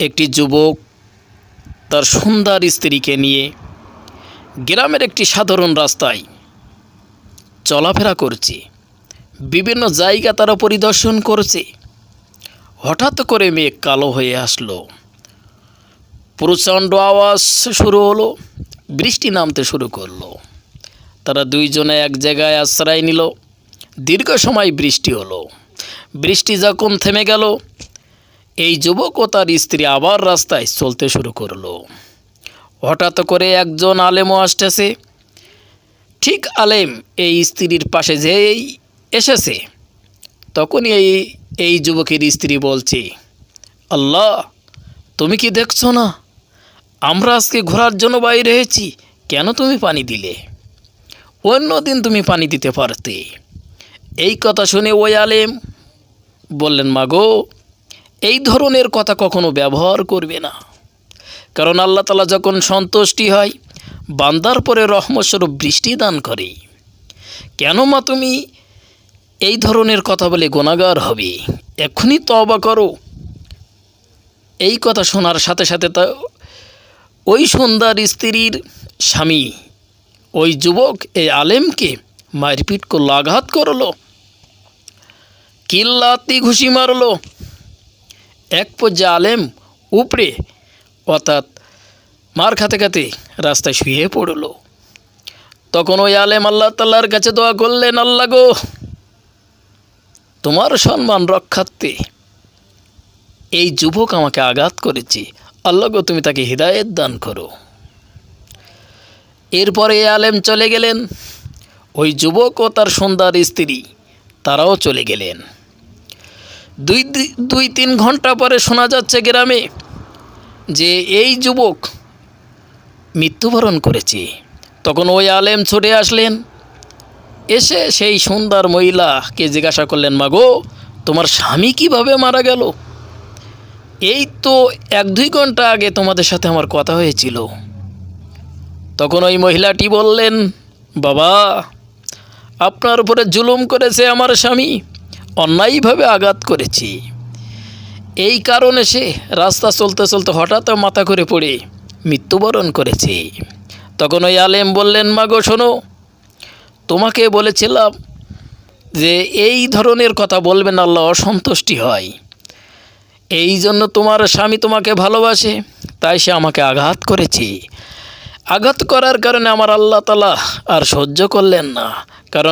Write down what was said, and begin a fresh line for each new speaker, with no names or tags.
একটি যুবক তার সুন্দর স্ত্রীকে নিয়ে গ্রামের একটি সাধারণ রাস্তায় চলাফেরা করছে। বিভিন্ন জায়গা তারা পরিদর্শন করছে। হঠাৎ করে মেঘ কালো হয়ে আসলো, প্রচণ্ড আওয়াজ শুরু হলো, বৃষ্টি নামতে শুরু করলো। তারা দুইজনে এক জায়গায় আশ্রয় নিল। দীর্ঘ সময় বৃষ্টি হলো। বৃষ্টি যখন থেমে গেল, এই যুবক ও তার স্ত্রী আবার রাস্তায় চলতে শুরু করলো। হঠাৎ করে একজন আলেমও আসতেছে। ঠিক আলেম এই স্ত্রীর পাশে যেই এসেছে, তখনই এই যুবকের স্ত্রী বলছে, আল্লাহ, তুমি কি দেখছো না আমরা আজকে ঘোরার জন্য বাইরে হয়েছি, কেন তুমি পানি দিলে? অন্য দিন তুমি পানি দিতে পারতে। এই কথা শুনে ওই আলেম বললেন, মাগো, এই ধরনের কথা কখনো ব্যবহার করবে না, কারণ আল্লাহ তাআলা যখন সন্তুষ্টি হয় বান্দার পরে রহমতস্বরূপ বৃষ্টি দান করে। কেন মা তুমি এই ধরনের কথা বলে গুনাহগার হবে? এক্ষুনি তওবা করো। এই কথা শোনার সাথে সাথে ওই সুন্দর স্ত্রীর স্বামী ওই যুবক এই আলেমকে মারপিট করলো, আঘাত করলো, কিল্লাতি ঘুষি মারলো। এক পর্যায়ে আলেম উপরে অর্থাৎ মার খাতে খাতে রাস্তায় শুয়ে পড়ল। তখন ওই আলেম আল্লাহ তাআলার কাছে দোয়া করলেন, আল্লাহ গো, তোমার সম্মান রক্ষার্থে এই যুবক আমাকে আঘাত করেছে, আল্লাহ গো, তুমি তাকে হিদায়াত দান করো। এরপরে এই আলেম চলে গেলেন। ওই যুবক ও তার সুন্দর স্ত্রী তারাও চলে গেলেন। দুই তিন ঘন্টা পরে শোনা যাচ্ছে গ্রামে যে এই যুবক মৃত্যুবরণ করেছে। তখন ওই আলেম ছুটে আসলেন। এসে সেই সুন্দর মহিলাকে জিজ্ঞাসা করলেন, মাগো, তোমার স্বামী কিভাবে মারা গেল? এই তো 1-2 ঘন্টা আগে তোমাদের সাথে আমার কথা হয়েছিল। তখন ওই মহিলাটি বললেন, বাবা, আপনার উপরে জুলুম করেছে আমার স্বামী, অন্যায়ভাবে আঘাত করেছি। এই কারণে সে রাস্তা চলতে চলতে হঠাৎ মাথা করে পড়ে মৃত্যুবরণ করেছে। তখন ওই আলেম বললেন, মাগো শোনো, তোমাকে বলেছিলাম যে এই ধরনের কথা বলবেন, আল্লাহ অসন্তুষ্টি হয়। এই জন্য তোমার স্বামী তোমাকে ভালোবাসে, তাই সে আমাকে আঘাত করেছে। আঘাত করার কারণে আমার আল্লাহ তাআলা আর সহ্য করলেন না। কারণ